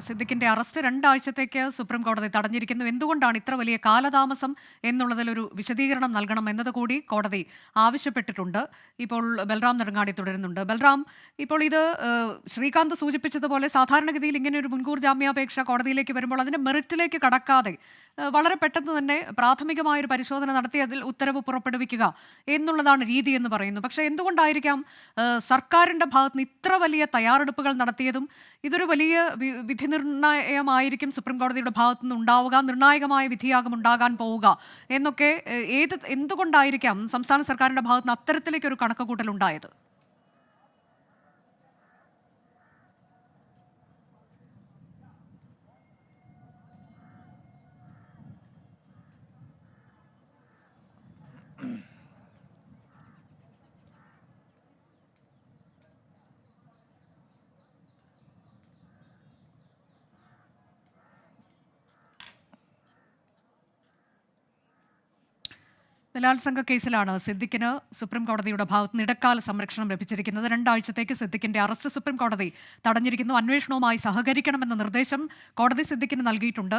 സിദ്ദിഖിന്റെ arrest 2 ആഴ്ചത്തേക്ക് supreme കോടതി തടഞ്ഞിരിക്കുന്നു. എന്തുകൊണ്ടാണ് ഇത്ര വലിയ കാലതാമസം എന്നുള്ളതിലൊരു വിശദീകരണം നൽകണം എന്നത് കൂടി കോടതി ആവശ്യപ്പെട്ടിട്ടുണ്ട്. ഇപ്പോൾ ബൽറാം നെടുങ്ങാടി തുടരുന്നുണ്ട്. ബൽറാം, ഇപ്പോൾ ഇത് ശ്രീകാന്ത് സൂചിപ്പിച്ചതുപോലെ സാധാരണഗതിയിൽ ഇങ്ങനെ ഒരു മുൻകൂർ ജാമ്യാപേക്ഷ കോടതിയിലേക്ക് വരുമ്പോൾ അതിന്റെ മെറിറ്റിലേക്ക് കടക്കാതെ വളരെ പെട്ടെന്ന് തന്നെ പ്രാഥമികമായൊരു പരിശോധന നടത്തി അതിൽ ഉത്തരവ് പുറപ്പെടുവിക്കുക എന്നുള്ളതാണ് രീതി എന്ന് പറയുന്നു. പക്ഷേ എന്തുകൊണ്ടായിരിക്കാം സർക്കാരിന്റെ ഭാഗത്ത് ഇത്ര വലിയ തയ്യാറെടുപ്പുകൾ നടത്തിയതും ഇതൊരു വലിയ വിധി നിർണയമായിരിക്കും സുപ്രീം കോടതിയുടെ ഭാഗത്തു നിന്ന് ഉണ്ടാവുക, നിർണായകമായ വിധിയാകും ഉണ്ടാകാൻ പോവുക എന്നൊക്കെ എന്തുകൊണ്ടായിരിക്കാം സംസ്ഥാന സർക്കാരിന്റെ ഭാഗത്ത് നിന്ന് അത്തരത്തിലേക്കൊരു കണക്കുകൂട്ടൽ ഉണ്ടായത്? ബലാത്സംഗ കേസിലാണ് സിദ്ദിഖിന് സുപ്രീം കോടതിയുടെ ഭാഗത്ത് നിന്ന് ഇടക്കാല സംരക്ഷണം ലഭിച്ചിരിക്കുന്നത്. 2 ആഴ്ചത്തേക്ക് സിദ്ദിഖിന്റെ അറസ്റ്റ് സുപ്രീം കോടതി തടഞ്ഞിരിക്കുന്നു. അന്വേഷണവുമായി സഹകരിക്കണമെന്ന നിർദ്ദേശം കോടതി സിദ്ദിഖിന് നൽകിയിട്ടുണ്ട്.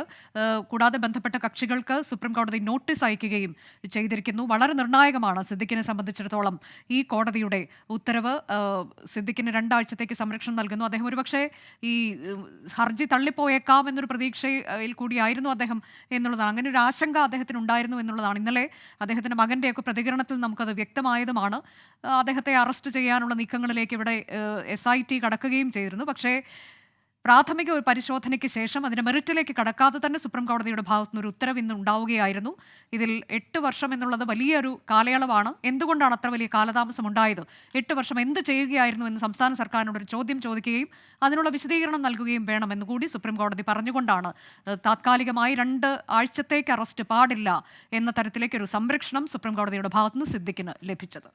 കൂടാതെ ബന്ധപ്പെട്ട കക്ഷികൾക്ക് സുപ്രീം കോടതി നോട്ടീസ് അയക്കുകയും ചെയ്തിരിക്കുന്നു. വളരെ നിർണായകമാണ് സിദ്ദിഖിനെ സംബന്ധിച്ചിടത്തോളം ഈ കോടതിയുടെ ഉത്തരവ്. സിദ്ദിഖിന് 2 ആഴ്ചത്തേക്ക് സംരക്ഷണം നൽകുന്നു. അദ്ദേഹം ഒരുപക്ഷെ ഈ ഹർജി തള്ളിപ്പോയേക്കാം എന്നൊരു പ്രതീക്ഷയിൽ കൂടിയായിരുന്നു അദ്ദേഹം എന്നുള്ളതാണ്. അങ്ങനെ ഒരു ആശങ്ക അദ്ദേഹത്തിന് ഉണ്ടായിരുന്നു എന്നുള്ളതാണ്. ഇന്നലെ അദ്ദേഹത്തിന്റെ മകന്റെയൊക്കെ പ്രതികരണത്തിൽ നമുക്കത് വ്യക്തമായതുമാണ്. അദ്ദേഹത്തെ അറസ്റ്റ് ചെയ്യാനുള്ള നീക്കങ്ങളിലേക്ക് ഇവിടെ SIT കടക്കുകയും ചെയ്തിരുന്നു. പക്ഷേ പ്രാഥമിക ഒരു പരിശോധനയ്ക്ക് ശേഷം അതിന്റെ മെറിറ്റിലേക്ക് കടക്കാതെ തന്നെ സുപ്രീം കോടതിയുടെ ഭാഗത്തുനിന്ന് ഒരു ഉത്തരവ് ഇന്ന് ഉണ്ടാവുകയായിരുന്നു. ഇതിൽ 8 വർഷം എന്നുള്ളത് വലിയൊരു കാലയളവാണ്. എന്തുകൊണ്ടാണ് അത്ര വലിയ കാലതാമസം ഉണ്ടായത്? 8 വർഷം എന്ത് ചെയ്യുകയായിരുന്നു എന്ന് സംസ്ഥാന സർക്കാരിനോടൊരു ചോദ്യം ചോദിക്കുകയും അതിനുള്ള വിശദീകരണം നൽകുകയും വേണമെന്ന് കൂടി സുപ്രീം കോടതി പറഞ്ഞുകൊണ്ടാണ് താത്കാലികമായി 2 ആഴ്ചത്തേക്ക് അറസ്റ്റ് പാടില്ല എന്ന തരത്തിലേക്കൊരു സംരക്ഷണം സുപ്രീം കോടതിയുടെ ഭാഗത്തുനിന്ന് സിദ്ദിഖിന് ലഭിച്ചത്.